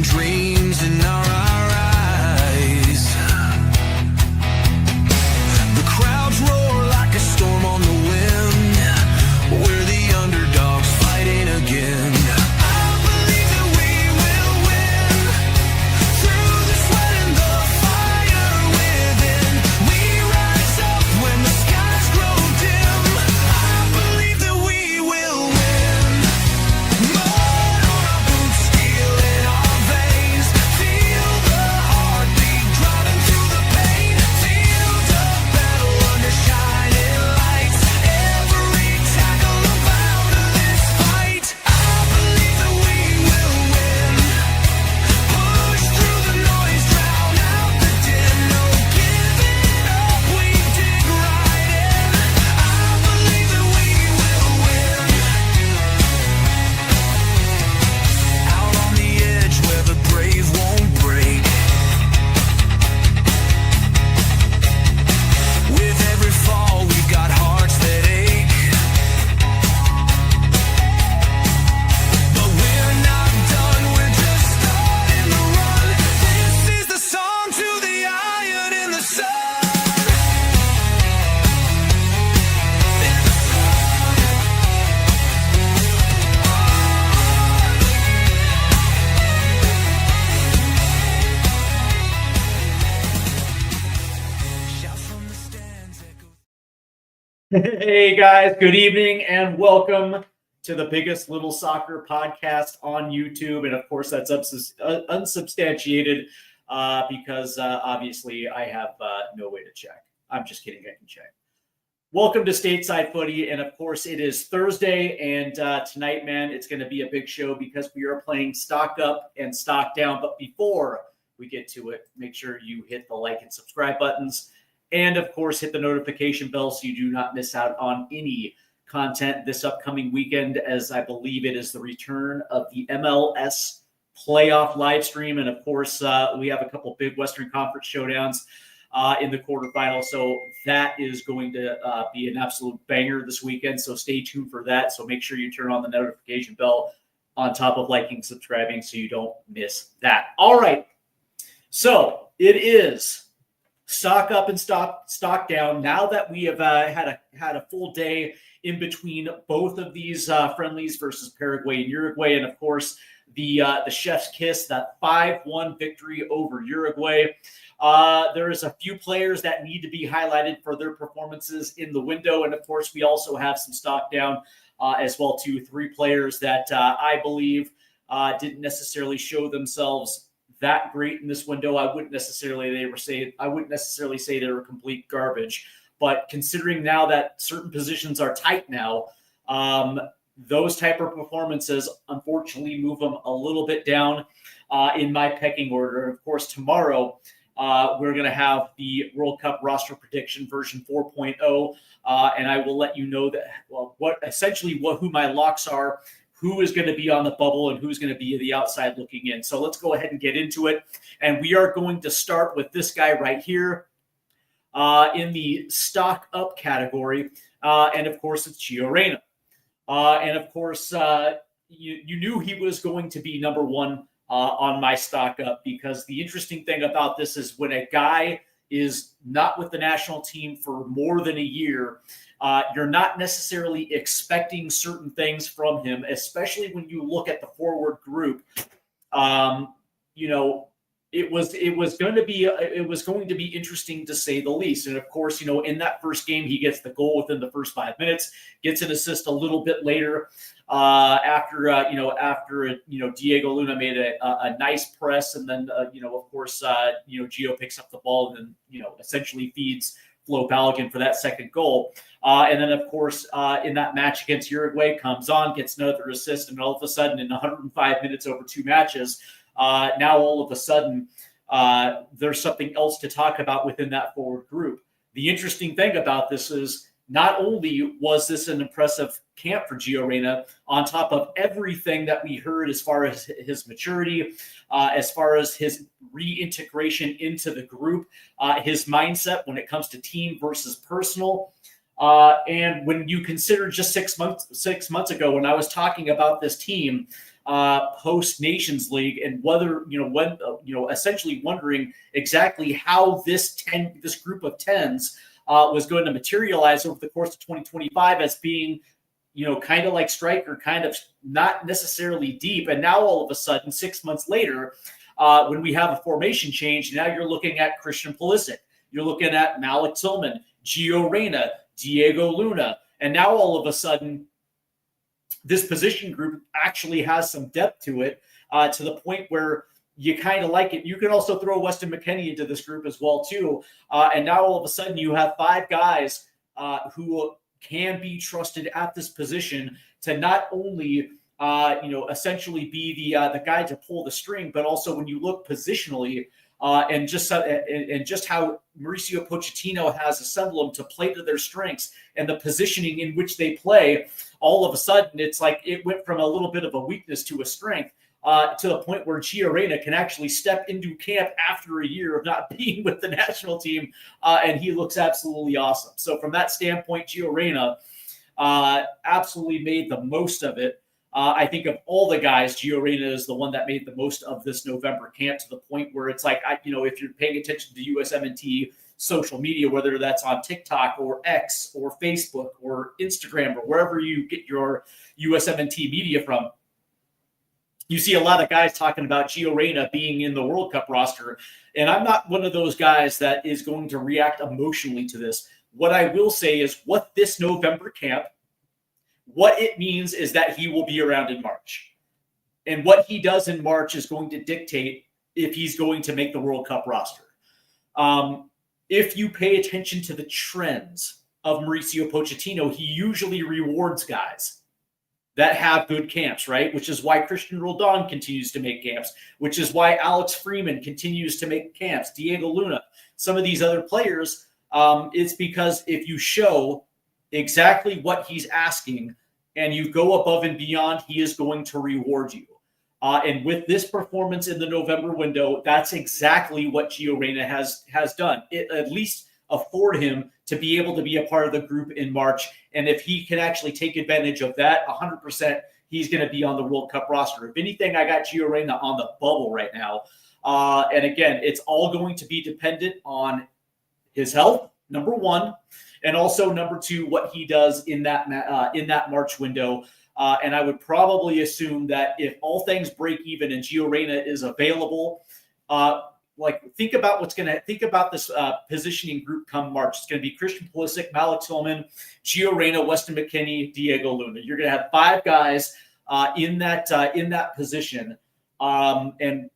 dreams in our eyes. The crowds roar like a storm on the wind. We're the underdogs fighting again. Hey guys, good evening and welcome to the biggest little soccer podcast on YouTube. And of course, that's unsubstantiated because obviously I have no way to check. I'm just kidding, I can check. Welcome to Stateside Footy. And of course, it is Thursday. And tonight, man, it's going to be a big show because we are playing stock up and stock down. But before we get to it, make sure you hit the like and subscribe buttons. And, of course, hit the notification bell so you do not miss out on any content this upcoming weekend, as I believe it is the return of the MLS playoff live stream. And, of course, we have a couple big Western Conference showdowns in the quarterfinals. So that is going to be an absolute banger this weekend. So stay tuned for that. So make sure you turn on the notification bell on top of liking, subscribing so you don't miss that. All right. So it is stock up and stock down. Now that we have had a full day in between both of these friendlies versus Paraguay and Uruguay, and of course the chef's kiss, that 5-1 victory over Uruguay. There is a few players that need to be highlighted for their performances in the window, and of course we also have some stock down as well too. 3 players that I believe didn't necessarily show themselves that great in this window. I wouldn't necessarily say they were complete garbage, but considering now that certain positions are tight now, those type of performances unfortunately move them a little bit down in my pecking order. And of course, tomorrow we're going to have the World Cup roster prediction version 4.0, and I will let you know that who my locks are, who is going to be on the bubble and who's going to be the outside looking in. So let's go ahead and get into it. And we are going to start with this guy right here in the stock up category. And of course, it's Gio Reyna. And of course, you knew he was going to be number one on my stock up, because the interesting thing about this is when a guy is not with the national team for more than a year, you're not necessarily expecting certain things from him, especially when you look at the forward group. It was going to be interesting to say the least. And of course, in that first game, he gets the goal within the first 5 minutes, gets an assist a little bit later after Diego Luna made a nice press, and then of course Gio picks up the ball and then essentially feeds Flo Balogun for that second goal. And then, of course, in that match against Uruguay, comes on, gets another assist, and all of a sudden, in 105 minutes over 2 matches, now all of a sudden, there's something else to talk about within that forward group. The interesting thing about this is not only was this an impressive camp for Gio Reyna, on top of everything that we heard as far as his maturity, as far as his reintegration into the group, his mindset when it comes to team versus personal. And when you consider just 6 months ago when I was talking about this team, post Nations League, and whether essentially wondering exactly how this group of 10s was going to materialize over the course of 2025 as being kind of like striker, kind of not necessarily deep. And now all of a sudden, 6 months later, when we have a formation change, now you're looking at Christian Pulisic, you're looking at Malik Tillman, Gio Reyna, Diego Luna, and now all of a sudden, this position group actually has some depth to it, to the point where you kind of like it. You can also throw Weston McKennie into this group as well too, and now all of a sudden you have 5 guys who can be trusted at this position to not only essentially be the guy to pull the string, but also when you look positionally, and just how Mauricio Pochettino has assembled them to play to their strengths and the positioning in which they play, all of a sudden it's like it went from a little bit of a weakness to a strength, to the point where Gio Reyna can actually step into camp after a year of not being with the national team, and he looks absolutely awesome. So from that standpoint, Gio Reyna absolutely made the most of it. I think of all the guys, Gio Reyna is the one that made the most of this November camp, to the point where it's like, if you're paying attention to USMNT social media, whether that's on TikTok or X or Facebook or Instagram or wherever you get your USMNT media from, you see a lot of guys talking about Gio Reyna being in the World Cup roster. And I'm not one of those guys that is going to react emotionally to this. What I will say is what this November camp, what it means is that he will be around in March. And what he does in March is going to dictate if he's going to make the World Cup roster. If you pay attention to the trends of Mauricio Pochettino, he usually rewards guys that have good camps, right? Which is why Christian Roldan continues to make camps, which is why Alex Freeman continues to make camps, Diego Luna, some of these other players. It's because if you show exactly what he's asking and you go above and beyond, he is going to reward you. And with this performance in the November window, that's exactly what Gio Reyna has done. It at least afford him to be able to be a part of the group in March. And if he can actually take advantage of that, 100%, he's going to be on the World Cup roster. If anything, I got Gio Reyna on the bubble right now. And again, it's all going to be dependent on his health, number one, and also number two, what he does in that March window. And I would probably assume that if all things break even and Gio Reyna is available, think about this positioning group come March. It's going to be Christian Pulisic, Malik Tillman, Gio Reyna, Weston McKennie, Diego Luna. You're going to have 5 guys in that position. And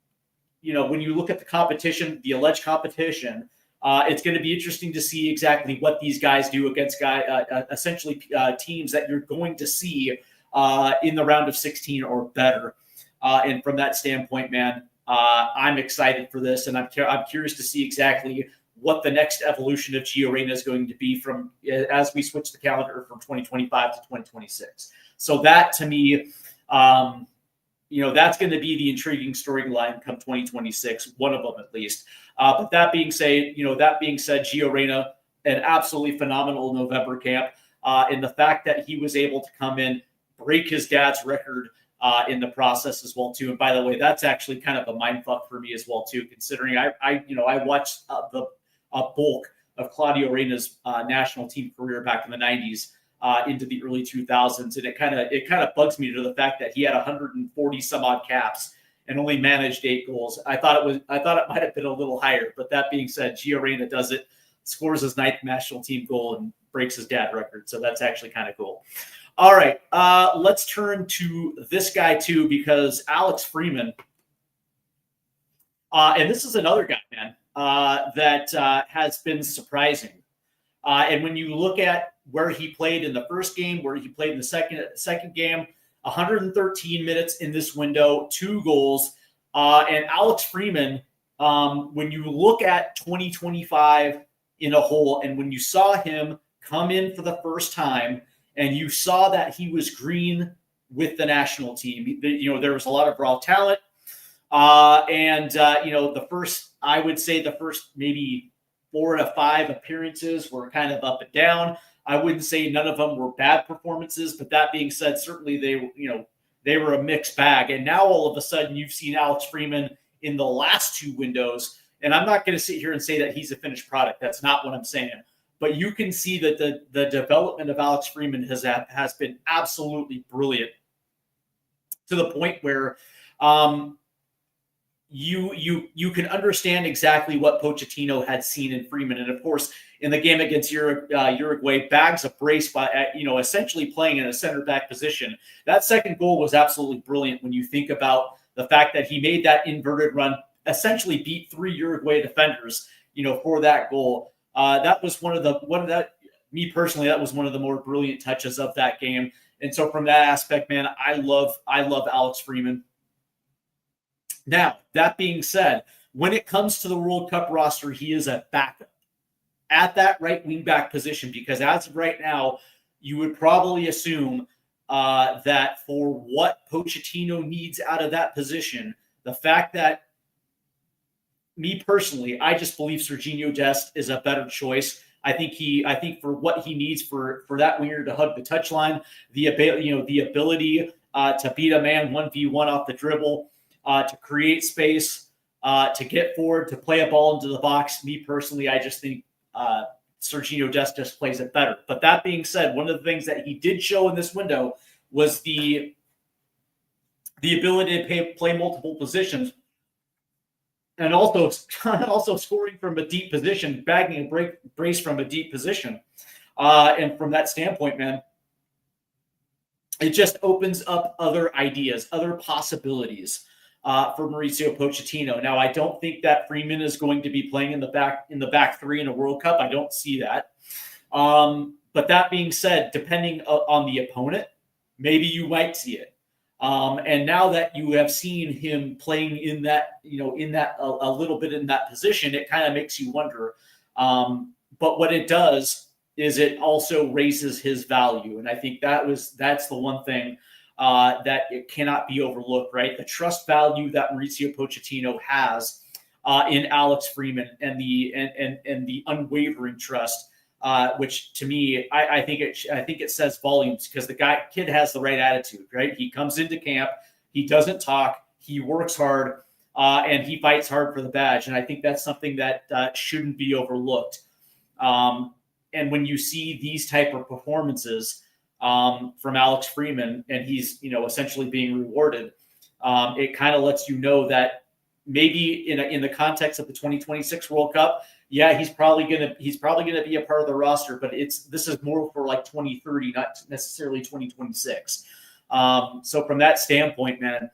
when you look at the competition, the alleged competition, it's going to be interesting to see exactly what these guys do against essentially teams that you're going to see in the round of 16 or better. And from that standpoint, man, I'm excited for this, and I'm curious to see exactly what the next evolution of Gio Reyna is going to be from as we switch the calendar from 2025 to 2026. So that, to me, that's going to be the intriguing storyline come 2026, one of them at least. But that being said, Gio Reyna, an absolutely phenomenal November camp, and the fact that he was able to come in, break his dad's record in the process as well too. And by the way, that's actually kind of a mindfuck for me as well too, considering I watched the bulk of Claudio Reyna's national team career back in the 90s into the early 2000s, and it kind of bugs me to the fact that he had 140 some odd caps and only managed 8 goals. I thought it might have been a little higher, but that being said, Gio Reyna does it, scores his 9th national team goal, and breaks his dad record. So that's actually kind of cool. All right, let's turn to this guy too, because Alex Freeman, and this is another guy, man, that has been surprising. And when you look at where he played in the first game, where he played in the second game, 113 minutes in this window, 2 goals. And Alex Freeman, when you look at 2025 in a whole, and when you saw him come in for the first time, and you saw that he was green with the national team, there was a lot of raw talent. The first maybe 4 to 5 appearances were kind of up and down. I wouldn't say none of them were bad performances, but that being said, certainly they were a mixed bag. And now all of a sudden you've seen Alex Freeman in the last two windows. And I'm not going to sit here and say that he's a finished product. That's not what I'm saying. But you can see that the development of Alex Freeman has been absolutely brilliant, to the point where you can understand exactly what Pochettino had seen in Freeman. And of course, in the game against Uruguay, bags a brace by essentially playing in a center back position. That second goal was absolutely brilliant when you think about the fact that he made that inverted run, essentially beat 3 Uruguay defenders, for that goal. That was me personally, that was one of the more brilliant touches of that game. And so from that aspect, man, I love Alex Freeman. Now, that being said, when it comes to the World Cup roster, he is a backup at that right wing back position, because as of right now, you would probably assume that for what Pochettino needs out of that position, the fact that, me personally, I just believe Serginho Dest is a better choice. I think for what he needs for that winger to hug the touchline, the ability to beat a man 1v1 off the dribble, to create space, to get forward, to play a ball into the box. Me personally, I just think Serginho Dest just plays it better. But that being said, one of the things that he did show in this window was the ability to play multiple positions, and also scoring from a deep position, bagging a brace from a deep position. And from that standpoint, man, it just opens up other ideas, other possibilities for Mauricio Pochettino. Now, I don't think that Freeman is going to be playing in the back three in a World Cup. I don't see that. But that being said, depending on the opponent, maybe you might see it. And now that you have seen him playing in that a little bit in that position, it kind of makes you wonder. But what it does is it also raises his value. And I think that's the one thing that it cannot be overlooked, right? The trust value that Mauricio Pochettino has in Alex Freeman, and the unwavering trust, which to me, I think it says volumes, because the kid has the right attitude, right? He comes into camp, he doesn't talk, he works hard, and he fights hard for the badge. And I think that's something that shouldn't be overlooked. And when you see these type of performances from Alex Freeman, and he's essentially being rewarded, it kind of lets you know that maybe in the context of the 2026 World Cup, yeah, he's probably gonna be a part of the roster, but this is more for like 2030, not necessarily 2026. So from that standpoint, man,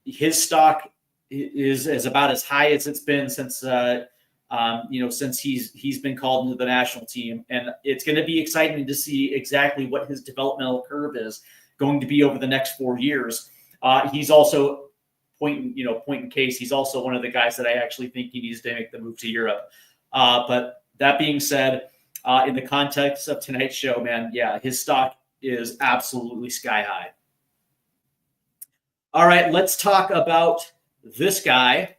his stock is about as high as it's been since since he's been called into the national team. And it's going to be exciting to see exactly what his developmental curve is going to be over the next 4 years. He's also point in case, he's also one of the guys that I actually think he needs to make the move to Europe. But that being said, in the context of tonight's show, man, yeah, his stock is absolutely sky high. All right, let's talk about this guy,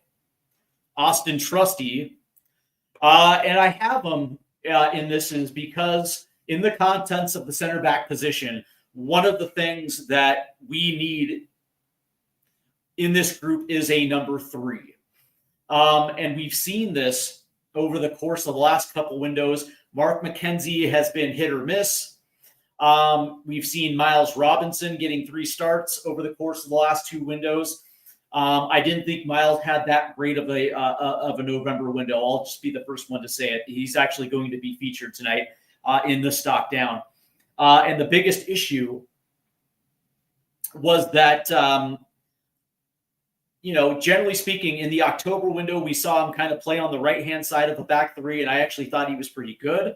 Austin Trusty. And I have him in this is because in the contents of the center back position, one of the things that we need in this group is a number 3. And we've seen this over the course of the last couple windows. Mark McKenzie has been hit or miss. We've seen Miles Robinson getting 3 starts over the course of the last 2 windows. I didn't think Miles had that great of a November window. I'll just be the first one to say it. He's actually going to be featured tonight in the stock down. And the biggest issue was that, generally speaking, in the October window, we saw him kind of play on the right-hand side of the back 3, and I actually thought he was pretty good.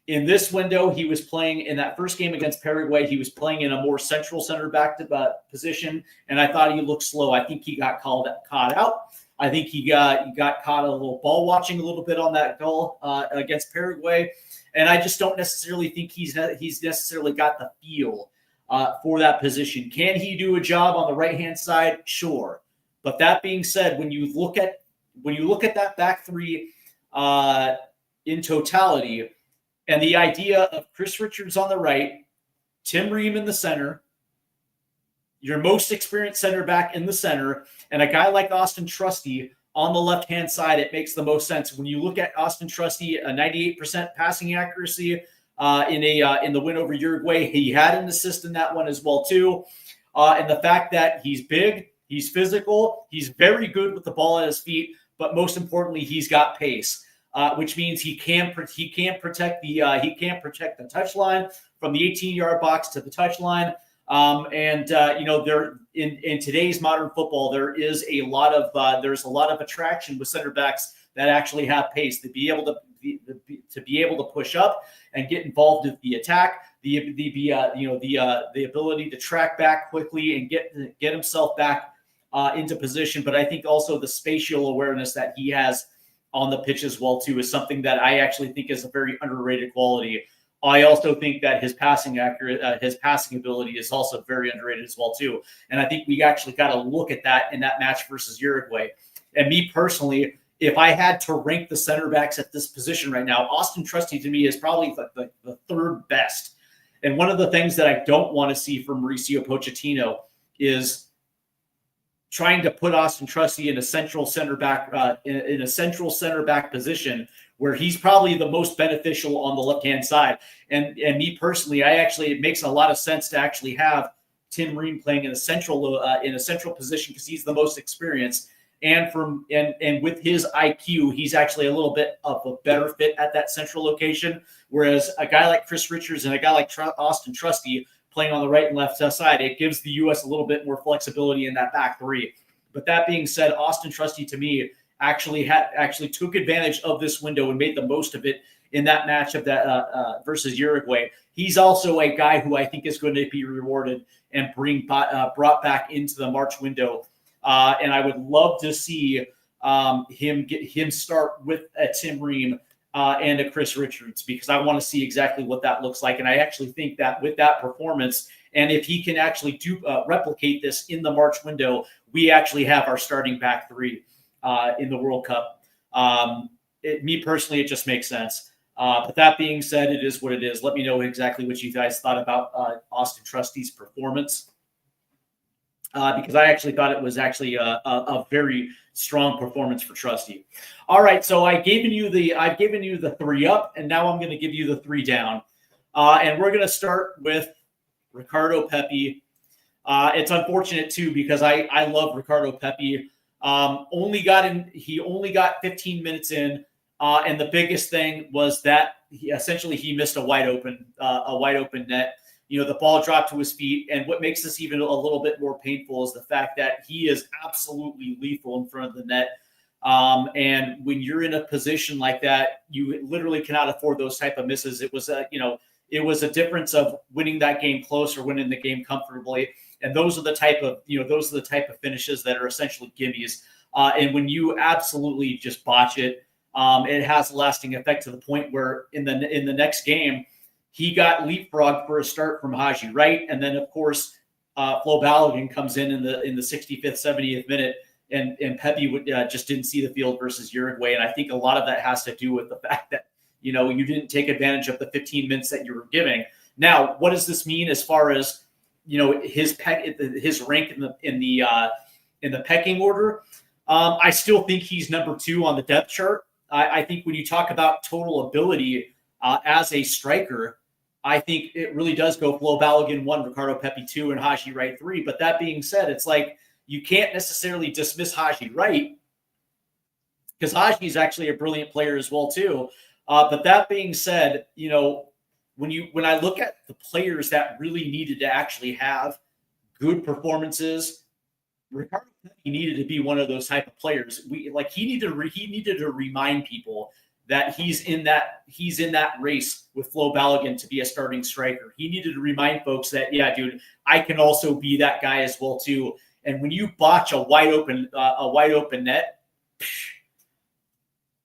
In this window, he was playing in that first game against Paraguay. He was playing in a more central center back position, and I thought he looked slow. I think he got caught out. I think he got caught a little ball watching a little bit on that goal against Paraguay, and I just don't necessarily think he's necessarily got the feel for that position. Can he do a job on the right hand side? Sure, but that being said, when you look at that back 3 in totality, and the idea of Chris Richards on the right, Tim Ream in the center, your most experienced center back in the center, and a guy like Austin Trusty on the left-hand side, it makes the most sense. When you look at Austin Trusty, a 98% passing accuracy in the win over Uruguay, he had an assist in that one as well too. And the fact that he's big, he's physical, he's very good with the ball at his feet, but most importantly, he's got pace, which means he can protect the touchline from the 18-yard box to the touchline. There in today's modern football, there's a lot of attraction with center backs that actually have pace to be able to push up and get involved with the attack, the ability to track back quickly and get himself back into position. But I think also the spatial awareness that he has on the pitch as well too is something that I actually think is a very underrated quality. I also think that his passing ability is also very underrated as well too. And I think we actually got to look at that in that match versus Uruguay. And me personally, if I had to rank the center backs at this position right now, Austin Trusty to me is probably the third best. And one of the things that I don't want to see from Mauricio Pochettino is trying to put Austin Trusty in a central center back position where he's probably the most beneficial on the left-hand side. And me personally, it makes a lot of sense to actually have Tim Ream playing in a central position because he's the most experienced. And with his IQ, he's actually a little bit of a better fit at that central location. Whereas a guy like Chris Richards and a guy like Austin Trusty playing on the right and left side, it gives the U.S. a little bit more flexibility in that back three. But that being said, Austin Trusty to me actually took advantage of this window and made the most of it in that match of that versus Uruguay. He's also a guy who I think is going to be rewarded and brought back into the March window. And I would love to see him start with a Tim Ream and a Chris Richards, because I want to see exactly what that looks like. And I actually think that with that performance, and if he can actually replicate this in the March window, we actually have our starting back three in the World Cup. Me personally, it just makes sense. But that being said, it is what it is. Let me know exactly what you guys thought about Austin Trusty's performance. Because I actually thought it was actually a very strong performance for Trusty. All right, so I've given you the 3 up, and now I'm going to give you the 3 down. And we're going to start with Ricardo Pepi. It's unfortunate too, because I love Ricardo Pepi. He only got 15 minutes in, and the biggest thing was that he missed a wide open net. The ball dropped to his feet. And what makes this even a little bit more painful is the fact that he is absolutely lethal in front of the net. And when you're in a position like that, you literally cannot afford those type of misses. It was a difference of winning that game close or winning the game comfortably. And those are the type of finishes that are essentially gimmies. And when you absolutely just botch it, it has a lasting effect to the point where in the next game, he got leapfrogged for a start from Haji Wright, and then of course Flo Balogun comes in the 65th, 70th minute, and Pepi just didn't see the field versus Uruguay. And I think a lot of that has to do with the fact that you didn't take advantage of the 15 minutes that you were giving. Now, what does this mean as far as his rank in the pecking order? I still think he's number 2 on the depth chart. I think when you talk about total ability as a striker, I think it really does go Flo Balogun 1, Ricardo Pepi 2, and Haji Wright 3. But that being said, it's like you can't necessarily dismiss Haji Wright, because Haji is actually a brilliant player as well too. But that being said, when I look at the players that really needed to actually have good performances, Ricardo Pepi needed to be one of those type of players. He needed to remind people that he's in that race with Flo Balogun to be a starting striker. He needed to remind folks that, yeah, dude, I can also be that guy as well too. And when you botch a wide open net,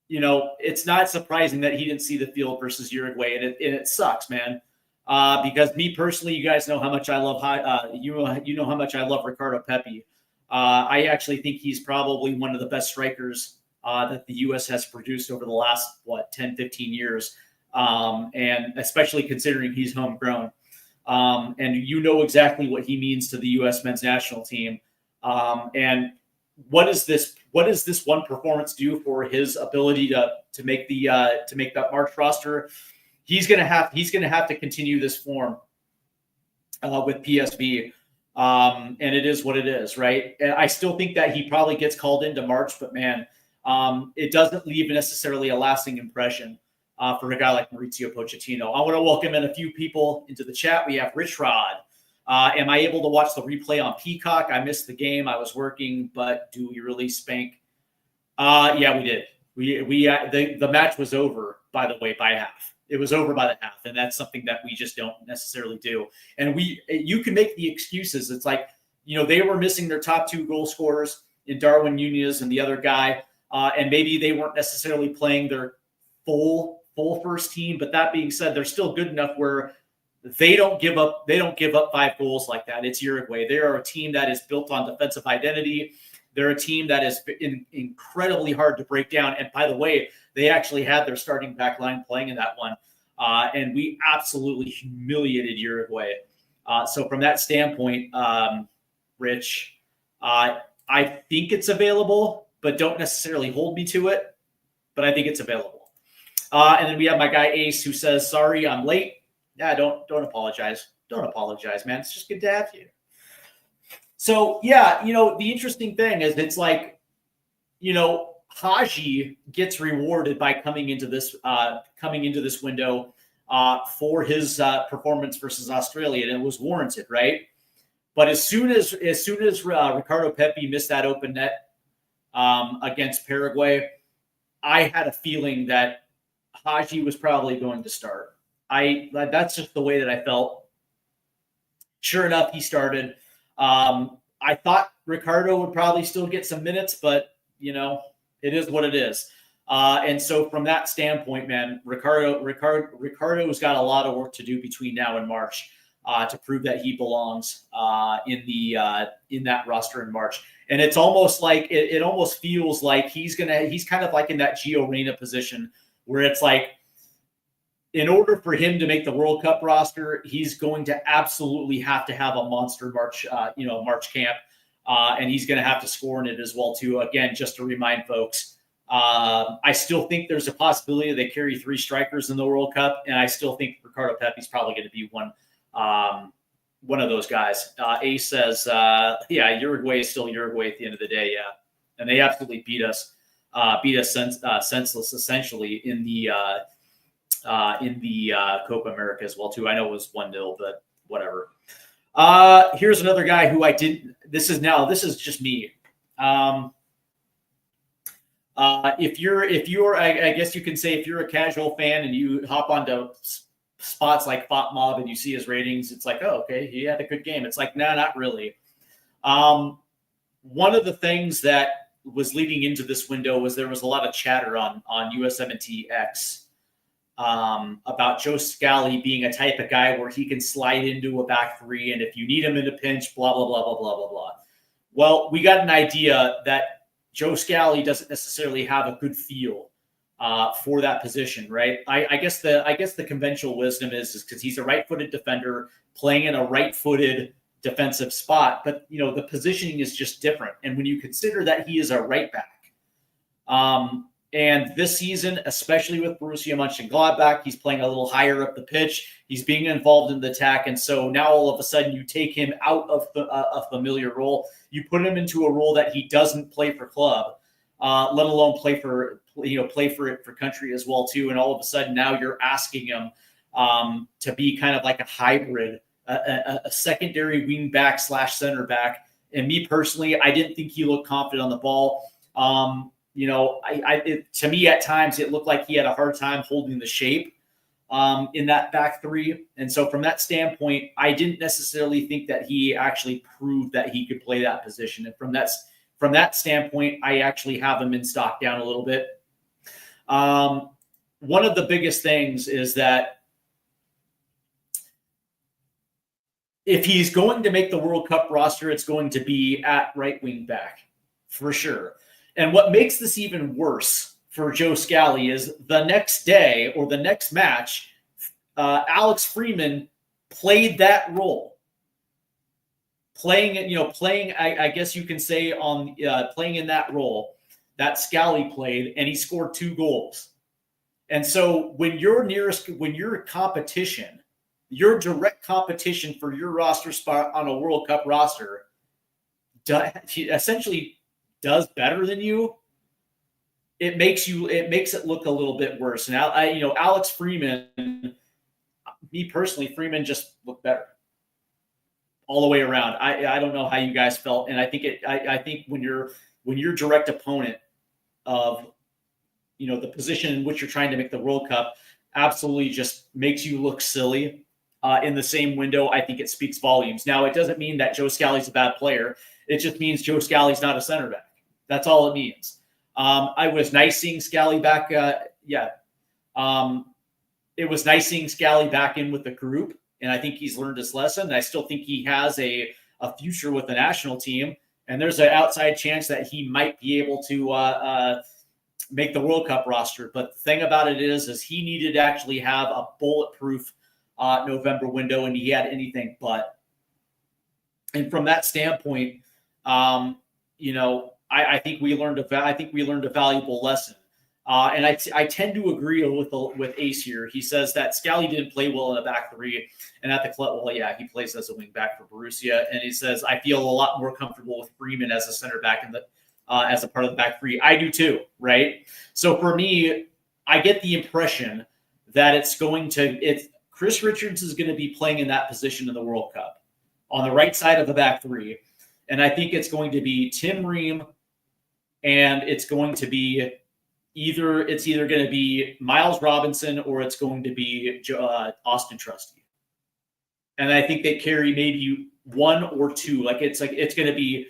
it's not surprising that he didn't see the field versus Uruguay, and it sucks, man. Because me personally, you guys know how much I love how much I love Ricardo Pepi. I actually think he's probably one of the best strikers that the U.S. has produced over the last, 10, 15 years. And especially considering he's homegrown. And you know exactly what he means to the U.S. men's national team. And what does this one performance do for his ability to make that March roster? He's gonna have to continue this form with PSV. And it is what it is, right? And I still think that he probably gets called into March, but man, it doesn't leave necessarily a lasting impression for a guy like Mauricio Pochettino. I want to welcome in a few people into the chat. We have Rich Rod. Am I able to watch the replay on Peacock? I missed the game. I was working, but do we really spank? Yeah, we did. The match was over, by the way, by half. It was over by the half, and that's something that we just don't necessarily do. And you can make the excuses. It's like, they were missing their top two goal scorers in Darwin Nunez and the other guy, and maybe they weren't necessarily playing their full first team. But that being said, they're still good enough where they don't give up 5 goals like that. It's Uruguay. They are a team that is built on defensive identity. They're a team that is incredibly hard to break down. And by the way, they actually had their starting back line playing in that one. And we absolutely humiliated Uruguay. So from that standpoint, Rich, I think it's available, but don't necessarily hold me to it. But I think it's available. And then we have my guy Ace, who says, "Sorry, I'm late." Yeah, don't apologize. Don't apologize, man. It's just good to have you. So yeah, the interesting thing is it's like, Haji gets rewarded by coming into this window for his performance versus Australia, and it was warranted, right? But as soon as Ricardo Pepi missed that open net against Paraguay, I had a feeling that Haji was probably going to start. That's just the way that I felt. Sure enough, he started. I thought Ricardo would probably still get some minutes, but it is what it is. And so from that standpoint, man, Ricardo's got a lot of work to do between now and March to prove that he belongs in that roster in March. And it's almost like it almost feels like he's kind of like in that Gio Reyna position where it's like, in order for him to make the World Cup roster, he's going to absolutely have to have a monster March camp, and he's going to have to score in it as well too. Again, just to remind folks, I still think there's a possibility they carry 3 strikers in the World Cup, and I still think Ricardo Pepi's probably going to be one of those guys. Ace says, "Yeah, Uruguay is still Uruguay at the end of the day, yeah, and they absolutely beat us senseless essentially in the Copa America as well too. I know it was 1-0, but whatever." Here's another guy who I didn't. This is just me. If you're, I guess you can say, if you're a casual fan and you hop onto spots like FOTMob and you see his ratings, it's like, oh, okay, he had a good game. It's like, nah, not really. One of the things that was leading into this window was there was a lot of chatter on USMNT X about Joe Scally being a type of guy where he can slide into a back 3, and if you need him in a pinch, blah, blah, blah, blah, blah, blah, blah. Well, we got an idea that Joe Scally doesn't necessarily have a good feel for that position, right? I guess the conventional wisdom is because he's a right-footed defender playing in a right-footed defensive spot, but the positioning is just different. And when you consider that he is a right back, and this season, especially with Borussia Mönchengladbach, he's playing a little higher up the pitch. He's being involved in the attack. And so now all of a sudden you take him out of a familiar role. You put him into a role that he doesn't play for club, let alone play for it for country as well too. And all of a sudden now you're asking him to be kind of like a hybrid, a secondary wing back / center back. And me personally, I didn't think he looked confident on the ball. To me at times it looked like he had a hard time holding the shape in that back 3. And so from that standpoint, I didn't necessarily think that he actually proved that he could play that position. And from that standpoint, I actually have him in stock down a little bit. One of the biggest things is that if he's going to make the World Cup roster, it's going to be at right wing back for sure. And what makes this even worse for Joe Scally is the next day or the next match, Alex Freeman played that role. Playing, I guess you can say on playing in that role that Scally played, and he scored 2 goals. And so when your competition, your direct competition for your roster spot on a World Cup roster, essentially does better than you, it makes it look a little bit worse. And Alex Freeman, me personally, Freeman just looked better all the way around. I don't know how you guys felt, and I think when your direct opponent of the position in which you're trying to make the World Cup absolutely just makes you look silly in the same window, I think it speaks volumes. Now, it doesn't mean that Joe Scally's a bad player. It just means Joe Scally's not a center back. That's all it means. I was nice seeing Scally back. It was nice seeing Scally back in with the group, and I think he's learned his lesson. And I still think he has a future with the national team, and there's an outside chance that he might be able to make the World Cup roster. But the thing about it is he needed to actually have a bulletproof November window, and he had anything but. And from that standpoint, I think we learned a valuable lesson. And I tend to agree with Ace here. He says that Scally didn't play well in the back three, and at the club, well, yeah, he plays as a wing back for Borussia. And he says, I feel a lot more comfortable with Freeman as a center back in the as a part of the back three. I do too, right? So for me, I get the impression that Chris Richards is going to be playing in that position in the World Cup on the right side of the back three. And I think it's going to be Tim Ream, and it's going to be either going to be Miles Robinson or it's going to be Austin Trusty. And I think they carry maybe 1 or 2. It's going to be,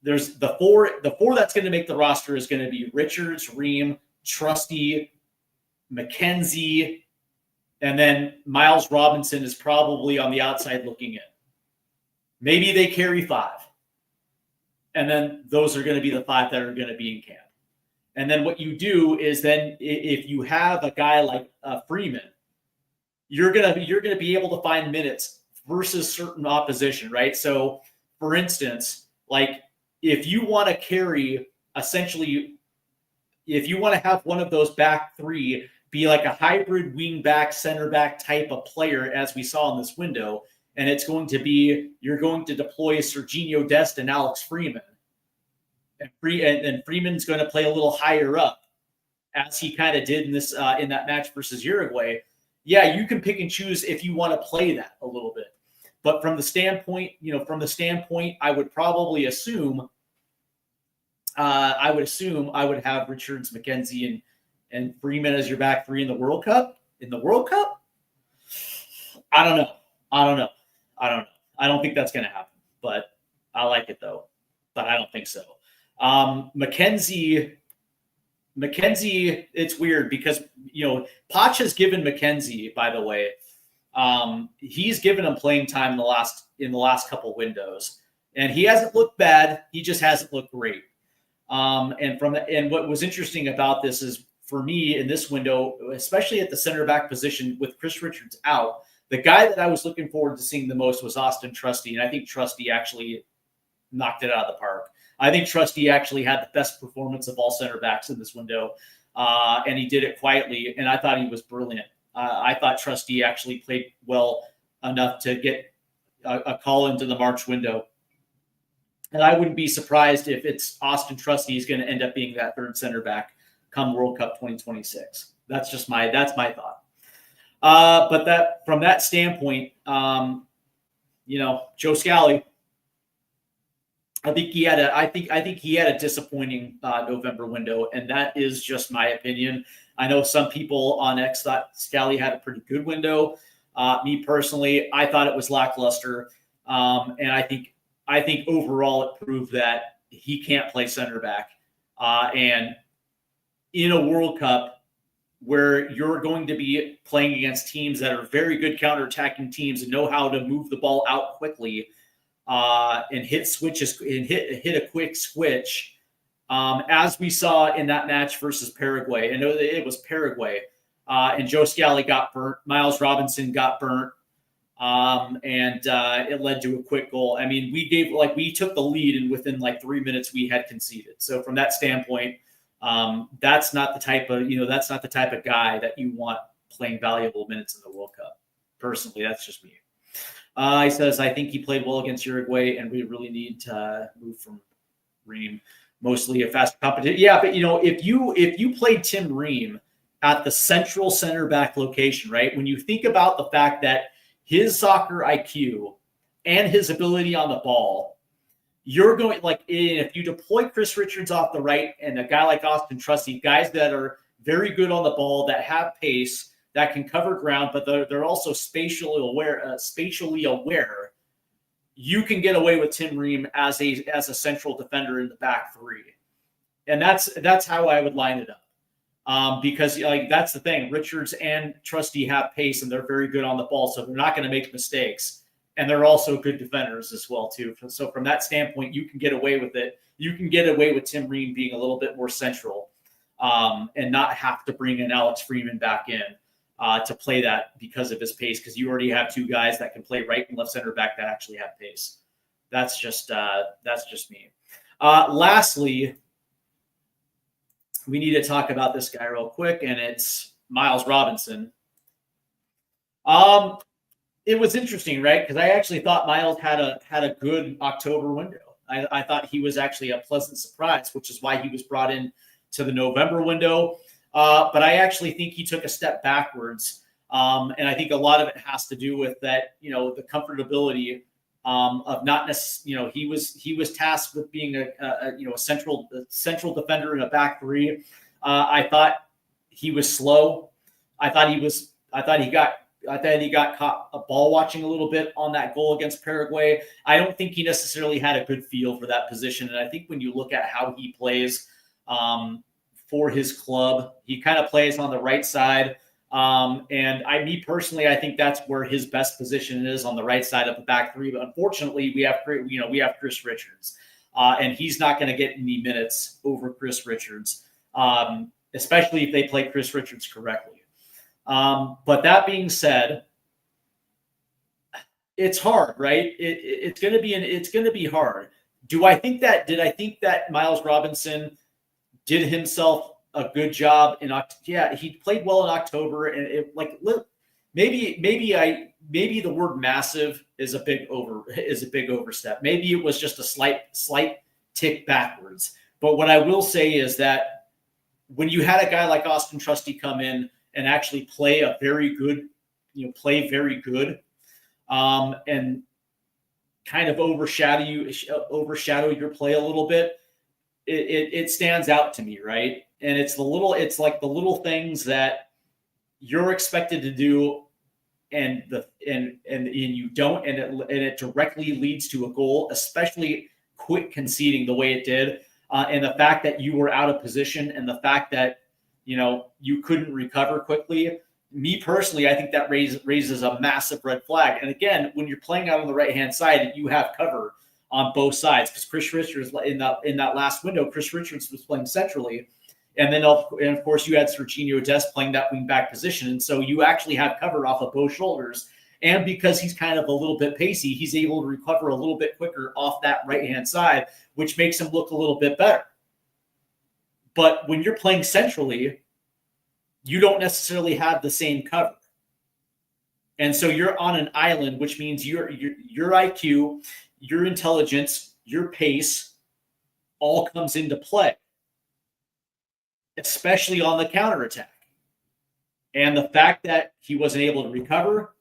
there's the four that's going to make the roster is going to be Richards, Ream, Trusty, McKenzie, and then Miles Robinson is probably on the outside looking in. Maybe they carry 5. And then those are going to be the 5 that are going to be in camp. And then what you do is then if you have a guy like Freeman, you're gonna be able to find minutes versus certain opposition, right? So, for instance, like if you want to carry essentially, if you want to have one of those back three be like a hybrid wing back, center back type of player, as we saw in this window, and it's going to be you're going to deploy Serginho Dest and Alex Freeman. And Freeman's going to play a little higher up, as he kind of did in this in that match versus Uruguay. Yeah, you can pick and choose if you want to play that a little bit. But from the standpoint, I would probably assume, I would have Richards, McKenzie, and Freeman as your back three in the World Cup. In the World Cup, I don't know. I don't think that's going to happen. But I like it though. But I don't think so. McKenzie, it's weird because Poch has given McKenzie, by the way, he's given him playing time in the last couple windows, and he hasn't looked bad. He just hasn't looked great. And what was interesting about this is for me in this window, especially at the center back position with Chris Richards out, the guy that I was looking forward to seeing the most was Austin Trusty, and I think Trusty actually knocked it out of the park. I think Trusty actually had the best performance of all center backs in this window, and he did it quietly, and I thought he was brilliant. I thought Trusty actually played well enough to get a call into the March window. And I wouldn't be surprised if it's Austin Trusty is going to end up being that third center back come World Cup 2026. That's my thought. But that from that standpoint, Joe Scally, I think he had a disappointing November window, and that is just my opinion. I know some people on X thought Scally had a pretty good window. Me personally, I thought it was lackluster, and I think overall it proved that he can't play center back. And in a World Cup where you're going to be playing against teams that are very good counterattacking teams and know how to move the ball out quickly. And hit switches and hit a quick switch, as we saw in that match versus Paraguay. I know that it was Paraguay, and Joe Scally got burnt. Miles Robinson got burnt. and it led to a quick goal. I mean, we took the lead, and within like 3 minutes we had conceded. So from that standpoint, that's not the type of guy that you want playing valuable minutes in the World Cup. Personally, that's just me. He says, I think he played well against Uruguay, and we really need to move from Ream. Mostly a fast competition. Yeah, but if you played Tim Ream at the central center back location, right? When you think about the fact that his soccer IQ and his ability on the ball, you're going if you deploy Chris Richards off the right and a guy like Austin Trusty, guys that are very good on the ball, that have pace, that can cover ground, but they're also spatially aware. You can get away with Tim Ream as a central defender in the back three, and that's how I would line it up. Because that's the thing, Richards and Trusty have pace, and they're very good on the ball, so they're not going to make mistakes, and they're also good defenders as well too. So from that standpoint, you can get away with it. You can get away with Tim Ream being a little bit more central, and not have to bring in Alex Freeman back in to play that because of his pace, because you already have two guys that can play right and left center back that actually have pace. That's just me. Lastly, we need to talk about this guy real quick, and it's Miles Robinson. It was interesting, right? Because I actually thought Miles had a good October window. I thought he was actually a pleasant surprise, which is why he was brought in to the November window. But I actually think he took a step backwards. And I think a lot of it has to do with that, the comfortability of not necessarily, he was tasked with being a central defender in a back three. I thought he was slow. I thought he got caught ball watching a little bit on that goal against Paraguay. I don't think he necessarily had a good feel for that position. And I think when you look at how he plays, for his club, he kind of plays on the right side. Me personally, I think that's where his best position is, on the right side of the back three. But unfortunately, we have Chris Richards, and he's not going to get any minutes over Chris Richards, especially if they play Chris Richards correctly. But that being said, it's hard, right? It's going to be hard. Did I think that Miles Robinson did himself a good job in October? Yeah, he played well in October, and maybe the word massive is a big overstep. Maybe it was just a slight tick backwards. But what I will say is that when you had a guy like Austin Trusty come in and actually play very good, and kind of overshadow your play a little bit, it stands out to me, right? And it's like the little things that you're expected to do, and you don't, and it directly leads to a goal, especially quick conceding the way it did, and the fact that you were out of position, and the fact that you couldn't recover quickly. Me personally, I think that raises a massive red flag. And again, when you're playing out on the right hand side, you have cover on both sides, because Chris Richards in that last window, Chris Richards was playing centrally, and of course you had Serginho Dest playing that wing back position, and so you actually have cover off of both shoulders. And because he's kind of a little bit pacey, he's able to recover a little bit quicker off that right hand side, which makes him look a little bit better. But when you're playing centrally, you don't necessarily have the same cover. And so you're on an island, which means your IQ, your intelligence, your pace all comes into play, especially on the counterattack. And the fact that he wasn't able to recover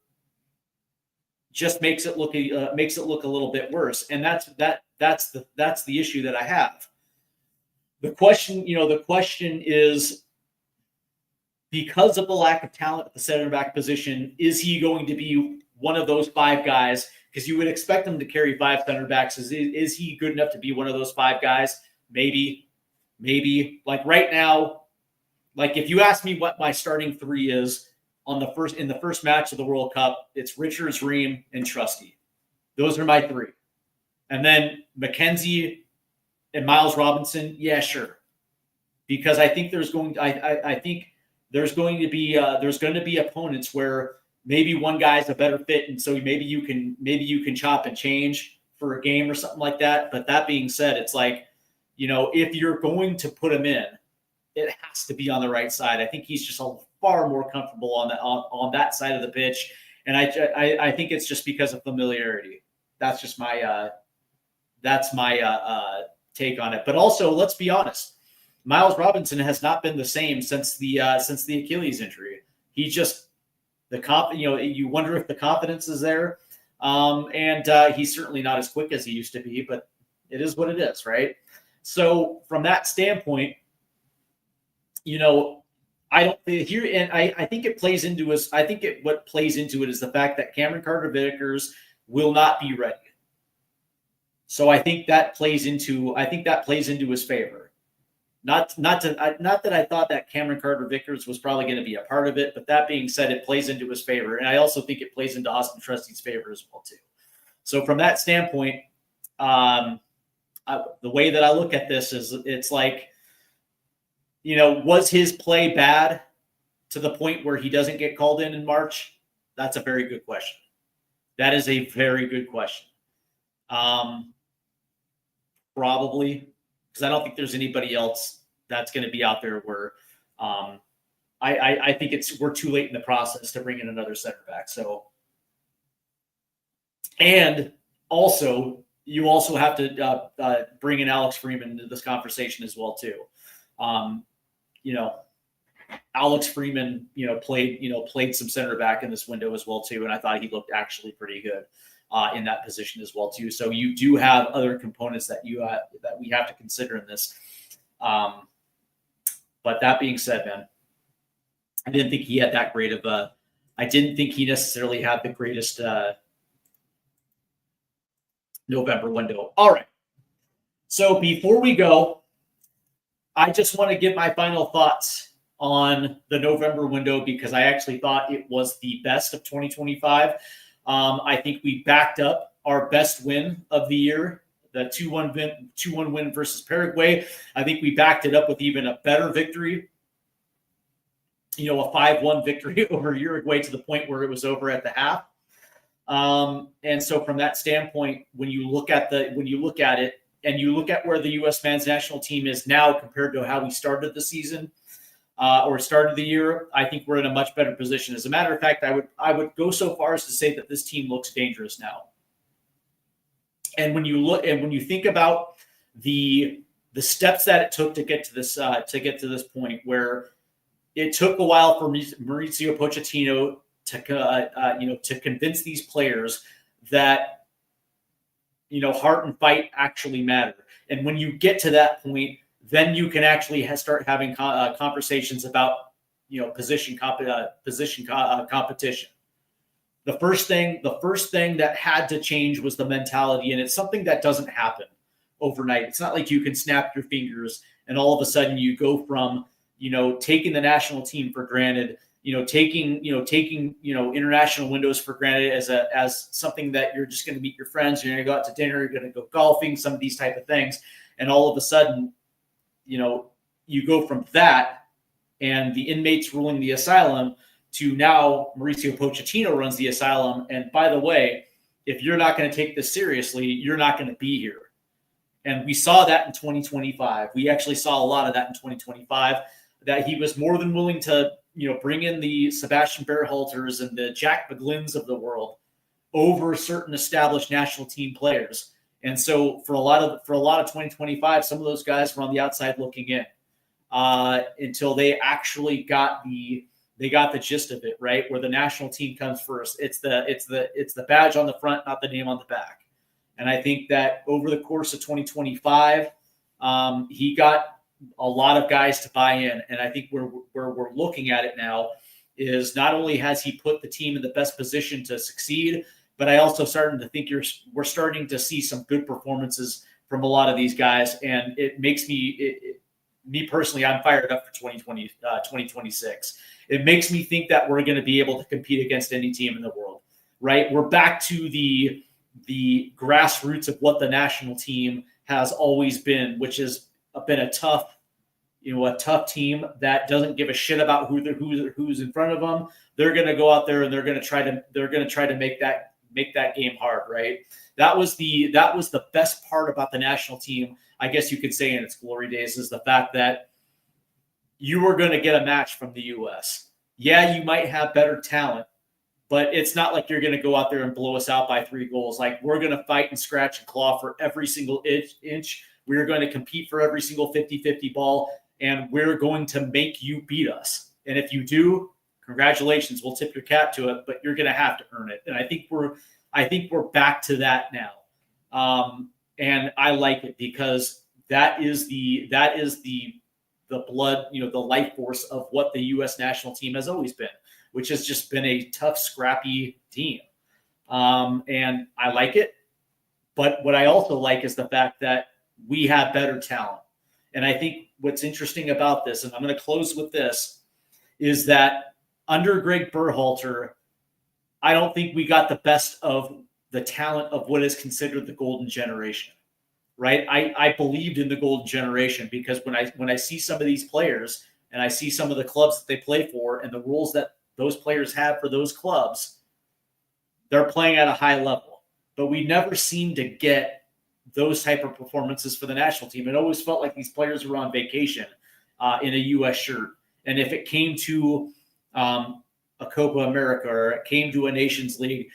just makes it look a little bit worse. And that's the issue that I have. The question is, because of the lack of talent at the center back position, is he going to be one of those five guys? Because you would expect him to carry five center backs. Is he good enough to be one of those five guys? Maybe. Like right now, like if you ask me what my starting three is in the first match of the World Cup, it's Richards, Ream, and Trusty. Those are my three. And then McKenzie and Miles Robinson, yeah, sure. Because I think there's going to be opponents where maybe one guy's a better fit, and so maybe you can chop and change for a game or something like that. But that being said, it's like, if you're going to put him in, it has to be on the right side. I think he's just far more comfortable on that side of the pitch, and I think it's just because of familiarity. That's just my take on it. But also, let's be honest, Miles Robinson has not been the same since the Achilles injury. He just you wonder if the confidence is there, and he's certainly not as quick as he used to be. But it is what it is, right? So from that standpoint, I don't here, and I think it plays into us. I think what plays into it is the fact that Cameron Carter-Vickers will not be ready. So I think that plays into his favor. Not that I thought that Cameron Carter-Vickers was probably going to be a part of it, but that being said, it plays into his favor, and I also think it plays into Austin Trusty's favor as well too. So from that standpoint, the way that I look at this is, it's like, was his play bad to the point where he doesn't get called in March? That's a very good question. That is a very good question. Probably, because I don't think there's anybody else that's going to be out there where I think we're too late in the process to bring in another center back. So, and also you also have to bring in Alex Freeman into this conversation as well too. Alex Freeman, played some center back in this window as well too, and I thought he looked actually pretty good in that position as well too. So you do have other components that we have to consider in this. But that being said, man, I didn't think he had that great of a. I didn't think he necessarily had the greatest November window. All right. So before we go, I just want to give my final thoughts on the November window, because I actually thought it was the best of 2025. I think we backed up our best win of the year, the 2-1 win versus Paraguay. I think we backed it up with even a better victory, a 5-1 victory over Uruguay, to the point where it was over at the half. And so from that standpoint, when you look at it and you look at where the U.S. men's national team is now compared to how we started the season, or started the year, I think we're in a much better position. As a matter of fact, I would go so far as to say that this team looks dangerous now. And when you think about the steps that it took to get to this point, where it took a while for Mauricio Pochettino to convince these players that heart and fight actually matter. And when you get to that point, then you can actually start having conversations about position competition. The first thing that had to change was the mentality, and it's something that doesn't happen overnight. It's not like you can snap your fingers and all of a sudden you go from taking the national team for granted, taking international windows for granted as something that you're just going to meet your friends, you're going to go out to dinner, you're going to go golfing, some of these type of things, and all of a sudden, you go from that and the inmates ruling the asylum to now Mauricio Pochettino runs the asylum. And by the way, if you're not going to take this seriously, you're not going to be here. And we saw that in 2025. We actually saw a lot of that in 2025, that he was more than willing to, bring in the Sebastian Berhalters and the Jack McGlynn's of the world over certain established national team players. And so for a lot of 2025, some of those guys were on the outside looking in until they actually got the gist of it, right? Where the national team comes first. It's the badge on the front, not the name on the back. And I think that over the course of 2025, he got a lot of guys to buy in. And I think where we're looking at it now is not only has he put the team in the best position to succeed, but I also starting to think we're starting to see some good performances from a lot of these guys. And it makes me personally, I'm fired up for 2026. It makes me think that we're going to be able to compete against any team in the world, right? We're back to the grassroots of what the national team has always been, which has been a tough, a tough team that doesn't give a shit about who's in front of them. They're going to go out there and they're going to try to make that game hard, right? That was the best part about the national team, I guess you could say, in its glory days, is the fact that you were going to get a match from the U.S. Yeah, you might have better talent, but it's not like you're going to go out there and blow us out by 3 goals. Like, we're going to fight and scratch and claw for every single inch. We're going to compete for every single 50-50 ball, and we're going to make you beat us. And if you do, congratulations, we'll tip your cap to it, but you're going to have to earn it. And I think we're back to that now. And I like it because that is the blood, the life force of what the U.S. national team has always been, which has just been a tough, scrappy team. And I like it. But what I also like is the fact that we have better talent. And I think what's interesting about this, and I'm going to close with this, is that under Greg Berhalter, I don't think we got the best of the talent of what is considered the golden generation, right? I believed in the golden generation because when I see some of these players and I see some of the clubs that they play for and the rules that those players have for those clubs, they're playing at a high level. But we never seem to get those type of performances for the national team. It always felt like these players were on vacation in a U.S. shirt. And if it came to a Copa America or it came to a Nations League,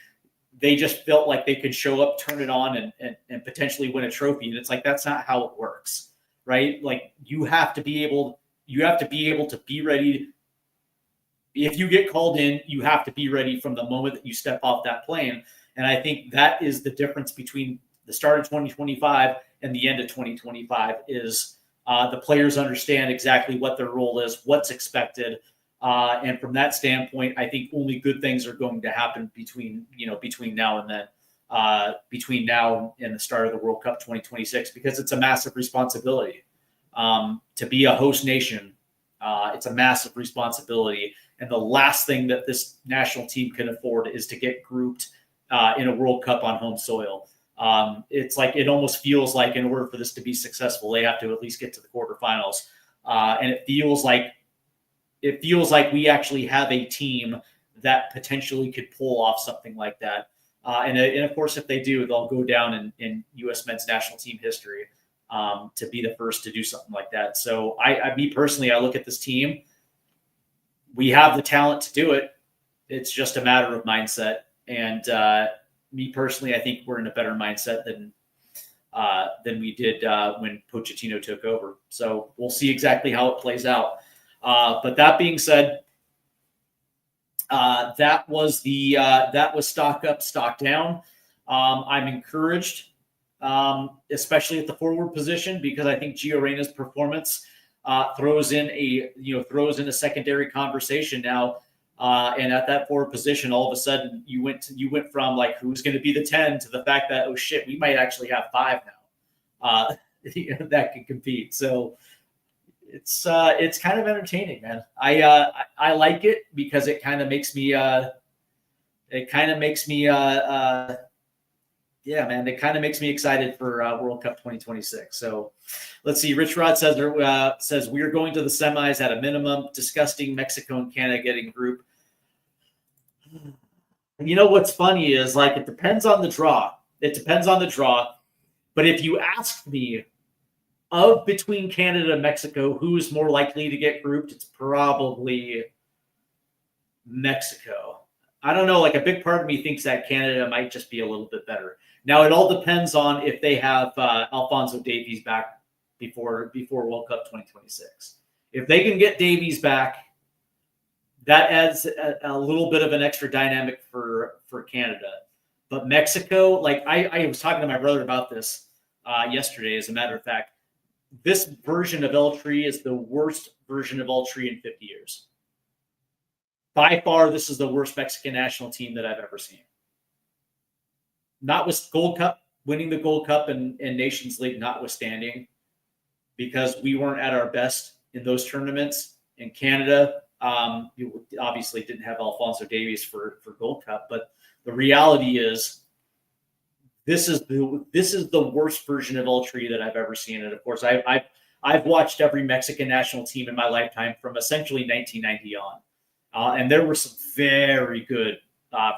they just felt like they could show up, turn it on, and potentially win a trophy. And it's like, that's not how it works, right? Like, you have to be able to be ready. If you get called in, you have to be ready from the moment that you step off that plane. And I think that is the difference between the start of 2025 and the end of 2025 is the players understand exactly what their role is, what's expected. And from that standpoint, I think only good things are going to happen between now and then, between now and the start of the World Cup 2026, because it's a massive responsibility to be a host nation. It's a massive responsibility. And the last thing that this national team can afford is to get grouped in a World Cup on home soil. It's like, it almost feels like in order for this to be successful, they have to at least get to the quarterfinals. And it feels like we actually have a team that potentially could pull off something like that. And of course, if they do, they'll go down in U.S. men's national team history to be the first to do something like that. So me personally, I look at this team. We have the talent to do it. It's just a matter of mindset. And me personally, I think we're in a better mindset than we did when Pochettino took over. So we'll see exactly how it plays out. But that being said, that was stock up, stock down. I'm encouraged, especially at the forward position, because I think Gio Reyna's performance throws in a secondary conversation now. And at that forward position, all of a sudden you went from like, who's going to be the 10 to the fact that, oh shit, we might actually have 5 now that can compete. So it's kind of entertaining, man. I like it because it kind of makes me excited for World Cup 2026. So let's see. Rich Rod says we're going to the semis at a minimum. Disgusting. Mexico and Canada getting group. You know what's funny is, like, it depends on the draw. But if you ask me, of between Canada and Mexico, who's more likely to get grouped, it's probably Mexico. I don't know. Like, a big part of me thinks that Canada might just be a little bit better. Now, it all depends on if they have Alphonso Davies back before World Cup 2026. If they can get Davies back, that adds a little bit of an extra dynamic for Canada. But Mexico, like, I was talking to my brother about this yesterday, as a matter of fact. This version of L3 is the worst version of L3 in 50 years. By far, this is the worst Mexican national team that I've ever seen. Not with Gold Cup, winning the Gold Cup and Nations League notwithstanding, because we weren't at our best in those tournaments. In Canada, you obviously didn't have Alphonso Davies for Gold Cup, but the reality is, this is the worst version of L3 that I've ever seen. And of course, I've watched every Mexican national team in my lifetime from essentially 1990 on. And there were some very good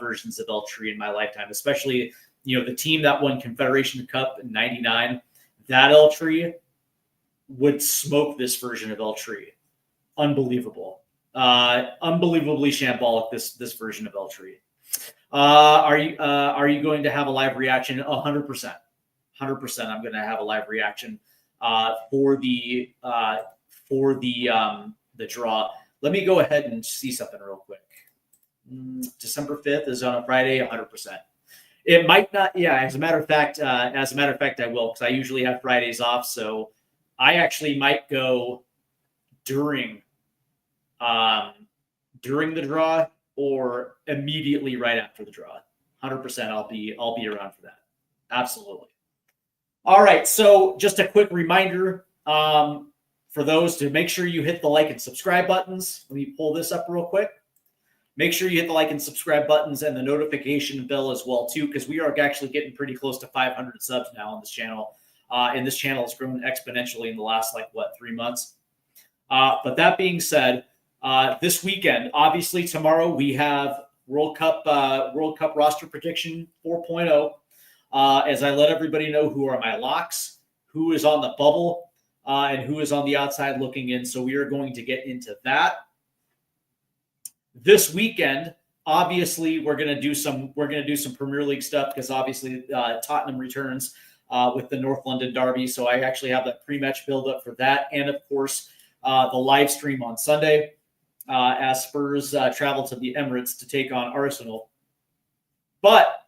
versions of El Tri in my lifetime, especially, the team that won Confederation Cup in 99. That El Tri would smoke this version of El Tri. Unbelievable. Unbelievably shambolic, this version of El Tri. Are you going to have a live reaction? 100%. 100%. I'm going to have a live reaction for the draw. Let me go ahead and see something real quick. December 5th is on a Friday. 100%. It might not. Yeah. As a matter of fact, I will, because I usually have Fridays off. So I actually might go during the draw or immediately right after the draw. 100%. I'll be around for that. Absolutely. All right. So just a quick reminder for those to make sure you hit the like and subscribe buttons. Let me pull this up real quick. Make sure you hit the like and subscribe buttons and the notification bell as well, too, because we are actually getting pretty close to 500 subs now on this channel. And this channel has grown exponentially in the last, 3 months. But that being said, this weekend, obviously tomorrow, we have World Cup roster prediction 4.0. As I let everybody know who are my locks, who is on the bubble, and who is on the outside looking in. So we are going to get into that. This weekend, obviously, we're going to do some Premier League stuff, because obviously Tottenham returns with the North London Derby. So I actually have that pre-match build-up for that, and of course the live stream on Sunday as Spurs travel to the Emirates to take on Arsenal. But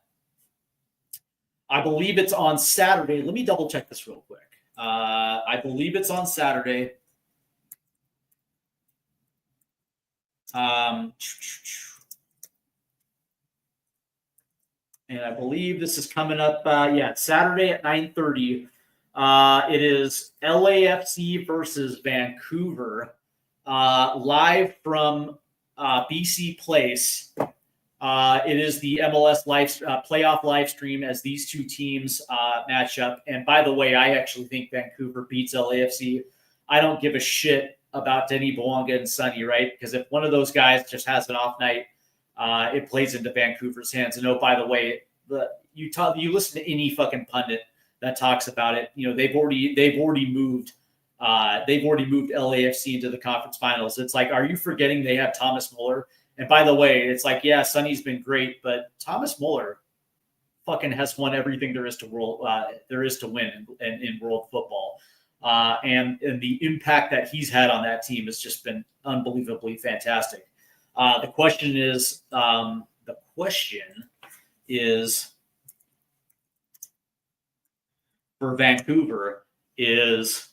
I believe it's on Saturday. Let me double check this real quick. I believe it's on Saturday. And I believe this is coming up. Saturday at 9:30. It is LAFC versus Vancouver, live from BC Place. It is the MLS playoff live stream as these two teams match up. And by the way, I actually think Vancouver beats LAFC. I don't give a shit about Denny Bouanga and Sonny, right? Because if one of those guys just has an off night, it plays into Vancouver's hands. And by the way, you listen to any fucking pundit that talks about it. They've already moved LAFC into the conference finals. It's like, are you forgetting they have Thomas Muller? And by the way, it's like, yeah, Sonny's been great, but Thomas Muller fucking has won everything there is to win in world football. And the impact that he's had on that team has just been unbelievably fantastic. The question is for Vancouver is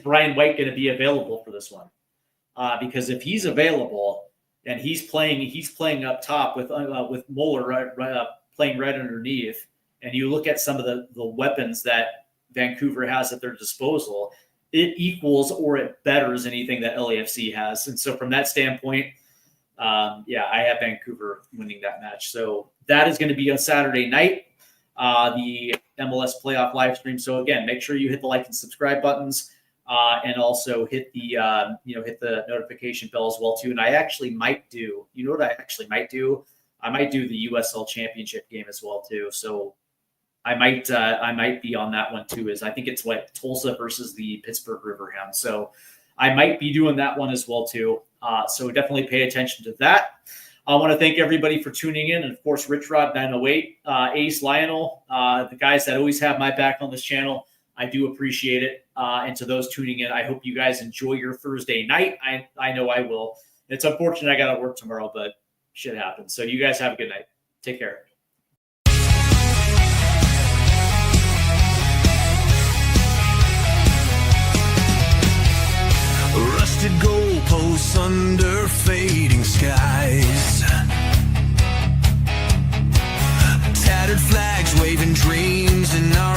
Brian White going to be available for this one? Because if he's available and he's playing up top with Muller playing right underneath, and you look at some of the weapons that Vancouver has at their disposal, it equals or it betters anything that LAFC has. And so from that standpoint, I have Vancouver winning that match. So that is going to be on Saturday night, the MLS playoff live stream. So again, make sure you hit the like and subscribe buttons, and also hit the notification bell as well too. And I actually might do, I might do the USL Championship game as well too. So I might be on that one too. I think it's Tulsa versus the Pittsburgh Riverhounds. So I might be doing that one as well too. So definitely pay attention to that. I want to thank everybody for tuning in, and of course, Rich Rod 908, Ace Lionel, the guys that always have my back on this channel. I do appreciate it. And to those tuning in, I hope you guys enjoy your Thursday night. I know I will. It's unfortunate I got to work tomorrow, but shit happens. So you guys have a good night. Take care. Rusted goalposts under fading skies, tattered flags waving dreams in our